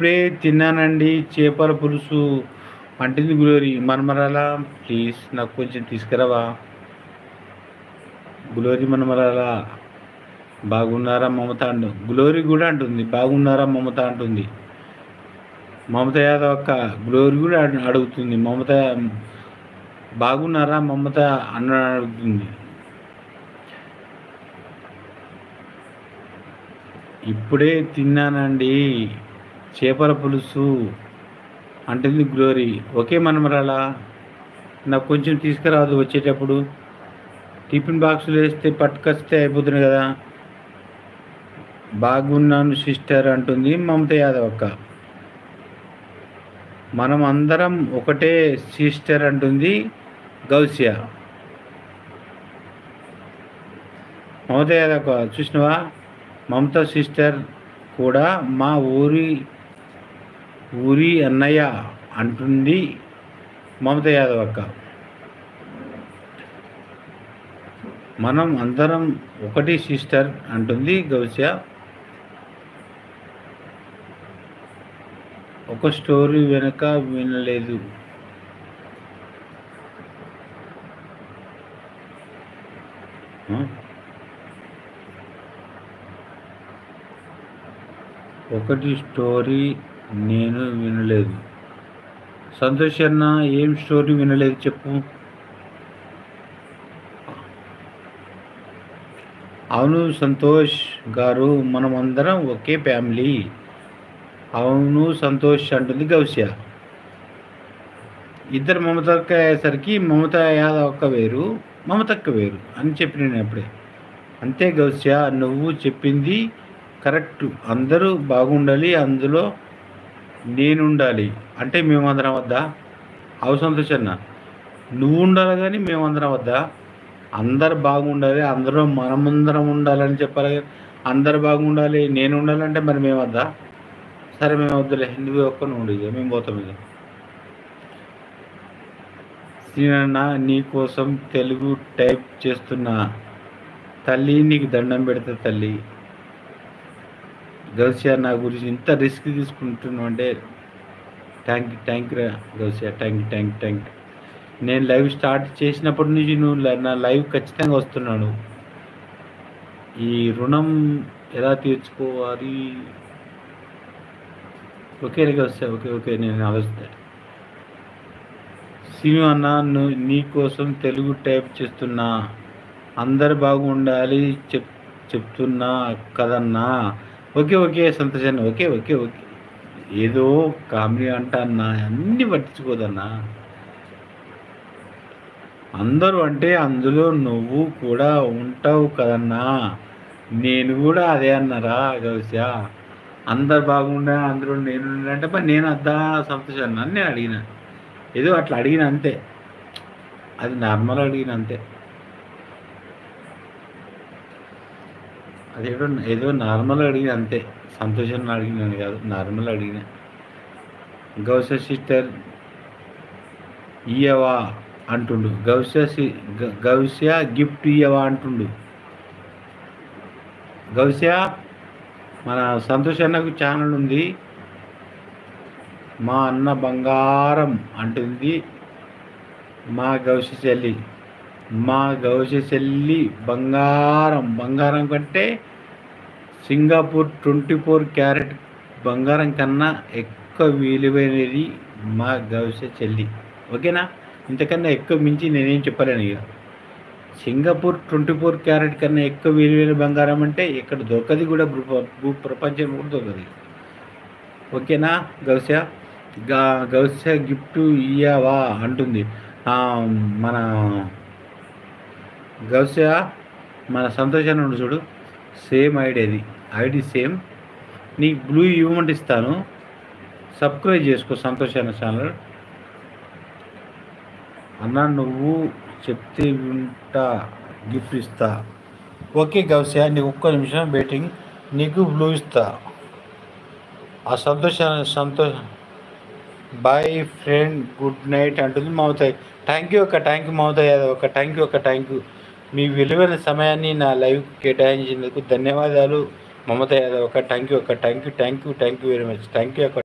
ఇప్పుడే తిన్నానండి చేపల పులుసు అంటుంది గ్లోరీ. మనమరాల ప్లీజ్ నాకు కొంచెం తీసుకురావా. గ్లోరీ మనమరాల బాగున్నారా మమత అంటు గ్లోరీ కూడా అంటుంది బాగున్నారా మమత అంటుంది. మమత యాదవ్ అక్క గ్లోరీ కూడా అడుగుతుంది మమత బాగున్నారా మమత అన్న అడుగుతుంది. ఇప్పుడే తిన్నానండి చేపల పులుసు అంటుంది గ్లోరీ. ఓకే మనమరాలా నాకు కొంచెం తీసుకురాదు వచ్చేటప్పుడు. టిఫిన్ బాక్సులు వేస్తే పట్టుకొస్తే అయిపోతుంది కదా. బాగున్నాను సిస్టర్ అంటుంది మమత యాదవ్ అక్క. మనం అందరం ఒకటే సిస్టర్ అంటుంది గౌసియా. మమత యాదవ్ అక్క చూసినవా మమత సిస్టర్ కూడా మా ఊరి అన్నయ్య అంటుంది మమత యాదవ్ అక్క. మనం అందరం ఒకటి సిస్టర్ అంటుంది గౌసియా. ఒక స్టోరీ వెనక వినలేదు. ఒకటి స్టోరీ నేను వినలేదు. సంతోష్ అన్న ఏం స్టోరీ వినలేదు చెప్పు. అవును సంతోష్ గారు మనమందరం ఒకే ఫ్యామిలీ. అవును సంతోష్ అంటుంది గౌసియా. ఇద్దరు మమతక్క అయ్యేసరికి మమత యాదవ్ అక్క వేరు మమతక్క వేరు అని చెప్పిన నేను అప్పుడే. అంతే గౌసియా నువ్వు చెప్పింది కరెక్ట్. అందరూ బాగుండాలి అందులో నేనుండాలి అంటే మేమందరం వద్దా. అవు సంతోష్ అన్న నువ్వు ఉండాలి కానీ మేమందరం వద్దా. అందరు బాగుండాలి అందులో మనమందరం ఉండాలని చెప్పాలి కానీ అందరు బాగుండాలి నేను ఉండాలంటే మరి మేము వద్దా. సరే మేము వద్దులే నువ్వు ఒక్కను ఉండు ఇక మేము పోతాం ఇక. శ్రీనన్న నీ కోసం తెలుగు టైప్ చేస్తున్నా తల్లి నీకు దండం పెడతా తల్లి. గౌసియా నా గురించి ఇంత రిస్క్ తీసుకుంటున్నావు అంటే thank you Gousia thank you. నేను లైవ్ స్టార్ట్ చేసినప్పటి నుంచి నువ్వు నా లైవ్ ఖచ్చితంగా వస్తున్నాను. ఈ రుణం ఎలా తీర్చుకోవాలి. ఓకే గౌసియా ఓకే నేను ఆలోచిస్తా. శ్రీను అన్న నీ కోసం తెలుగు టైప్ చేస్తున్నా అందరు బాగుండాలి చెప్తున్నా కదన్నా. ఓకే సంతోషాన్ని ఓకే ఏదో కామెడీ అంటా అన్నా అన్నీ పట్టించుకోదన్నా. అందరూ అంటే అందులో నువ్వు కూడా ఉంటావు కదన్నా. నేను కూడా అదే అన్నారా గౌసియా. అందరు బాగుండా అందులో నేను అంటే మరి నేను అద్దా సంతోషాన్ని అని నేను అడిగిన. ఏదో అట్లా అడిగిన అంతే. అది నార్మల్ అడిగిన అంతే. అది ఏదో నార్మల్ అడిగిన అంతే. సంతోషాన్ని అడిగినాను కాదు నార్మల్ అడిగిన. గౌసియా సిస్టర్ ఇయ్యవా అంటుండు. గౌసియా గిఫ్ట్ ఇయ్యవా అంటుండు. గౌసియా మన సంతోష్ అన్నకు ఛానల్ ఉంది. మా అన్న బంగారం అంటుంది మా గౌసి చెల్లి బంగారం కంటే సింగపూర్ 24 క్యారెట్ బంగారం కన్నా ఎక్కువ విలువైనది మా గౌసి చెల్లి. ఓకేనా ఇంతకన్నా ఎక్కువ మించి నేనేం చెప్పలేను ఇక. సింగపూర్ 24 క్యారెట్ కన్నా ఎక్కువ విలువైన బంగారం అంటే ఇక్కడ దొరకది కూడా ప్రపంచం కూడా దొరకదు. ఓకేనా గౌసియా గిఫ్ట్ ఇయ్యావా అంటుంది. మన గౌసియా మన సంతోషాన్ని ఉండు చూడు సేమ్ ఐడి సేమ్. నీకు బ్లూ ఇవ్వమంటే ఇస్తాను. సబ్స్క్రైబ్ చేసుకో సంతోషాన్ని ఛానల్. అన్న నువ్వు చెప్తే వింటా గిఫ్ట్ ఇస్తా. ఓకే గౌసియా నీకు ఒక్క నిమిషం వెయిటింగ్. నీకు బ్లూ ఇస్తా. ఆ Santosh boy friend good night అంటుంది Mamata. Thank you Mamata Yadav thank you. మీ విలువైన సమయాన్ని నా లైవ్ కేటాయించినందుకు ధన్యవాదాలు Mamata Yadav thank you very much thank you